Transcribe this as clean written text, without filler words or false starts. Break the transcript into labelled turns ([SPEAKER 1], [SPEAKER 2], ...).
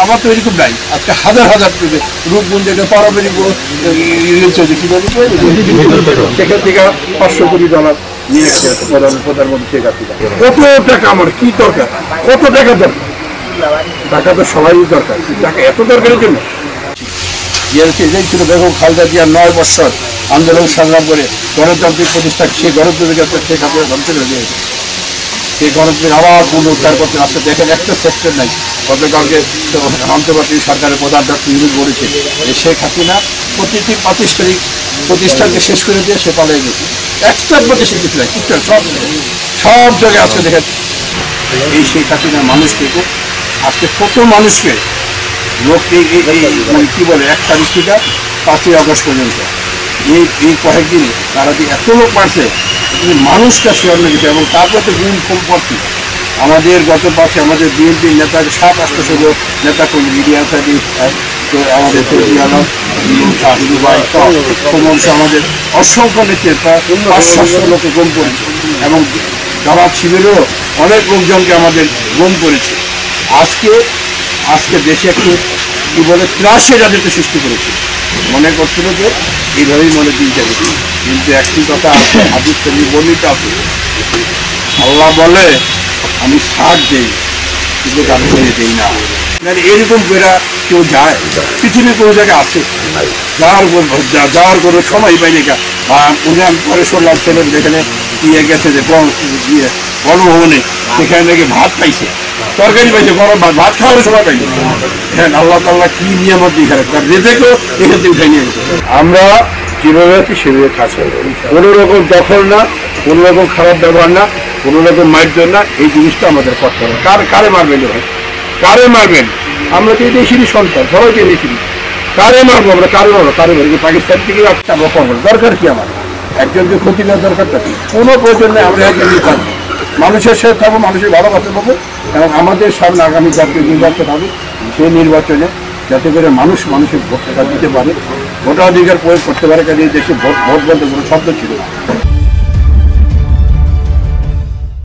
[SPEAKER 1] আমার তো এরকম নাই। আজকে হাজার হাজার রূপগঞ্জ এটা পারমাণবিক কি বলি সেখান থেকে $500 কোটি নিয়ে গেছে প্রধানমন্ত্রী শেখ হাসিনা। কত টাকা আমার কি দরকার, কত টাকা দরকার? টাকা তো সবাই দরকার, টাকা এত দরকারের জন্য এটাই ছিল বেগম খালেদা জিয়া 9 বছর আন্দোলন সংগ্রাম করে গণতান্ত্রিক প্রতিষ্ঠা, সেই গণতন্ত্রের শেখ হাসিনা ধ্বংস করে দিয়েছে। সেই গণতন্ত্রের আবার পুনরুদ্ধার করতে আজকে দেখেন একটা সেক্টর নাই। গতকালকে অন্তর্বর্তী সরকারের প্রধান ডক্টর ইউনূস বলেছে যে শেখ হাসিনা প্রতিটি প্রাতিষ্ঠানিক প্রতিষ্ঠানকে শেষ করে দিয়ে সে পালিয়ে গেছে। একটা প্রতিষ্ঠান কিছু নাই, কিচ্ছু সব জায়গায় আজকে দেখেন এই শেখ হাসিনা মানুষকে আজকে কত মানুষকে লোককে মানে কি বলে 1 তারিখ থেকে 5ই আগস্ট পর্যন্ত এই কয়েকদিনে তারা যে এত লোক মারছে মানুষটা সে অন্য কিছু, এবং তারপরে তো গুণ কম পড়ছে। আমাদের গত পাশে আমাদের বিএনপির নেতা 7-800 লোক নেতা কর্মী মিডিয়া সাথে আমাদের চৌধুরী আলম ভাই আমাদের অসংখ্য নেতা 500-700 লোকে গুম করেছে, এবং জামাত শিবিরেও অনেক লোকজনকে আমাদের গুম করেছে। আজকে দেশে একটু কি বলে ত্রাসের রাজত্ব সৃষ্টি করেছে। মনে করছিল যে এইভাবেই মনে দিন যাবে, কিন্তু একটি কথা আছে, হাদিস শরীফে বর্ণিত আছে, আল্লাহ বলে আমি সাথ দেই কিন্তু আমি ছেড়ে দেই না। এরকম করে কেউ যায় পৃথিবীর কোনো জায়গায় আছে যাওয়ার কোনো সময় পাইনি। উনি আমি পরে শুনলাম ছেলে যেখানে ইয়ে গেছে যে গণভবনে, সেখানে নাকি ভাত পাইছে, তরকারি পাইছে, গরম ভাত খাওয়ার সময় পাইছে। হ্যাঁ, আল্লাহ তাআলা কি নিয়ামত দিয়ে তার রেজেকও এখান থেকে উঠে নিয়ে গেছে। আমরা যেভাবে আছি সেভাবে থাকবো, কোনো রকম দখল না, কোনো রকম খারাপ ব্যবহার না, কোনো রকম মারধর না। এই জিনিসটা আমাদের করতে হবে। কারে মারবেন ভাই, কারে মারবেন? আমরা তো এই দেশেরই সন্তান, সবাই তো এই দেশেরই। কারে মারবো আমরা, কারে মারবো পাকিস্তান থেকে আসতে আমরা করবো, দরকার কি? আমার একজনকে ক্ষতি নেওয়ার দরকারটা কি? কোনো প্রয়োজন নেই। আমরা একজনই থাকবো, মানুষের সাথে থাকবো, মানুষের ভালোবাসা পাবো, এবং আমাদের সামনে আগামী জাতীয় নির্বাচন হবে, সেই নির্বাচনে যাতে করে মানুষের ভোট দিতে পারে, ভোটাধিকার প্রয়োগ করতে পারে। কারণ এই দেশে ভোট বলতে কোনো শব্দ ছিল না।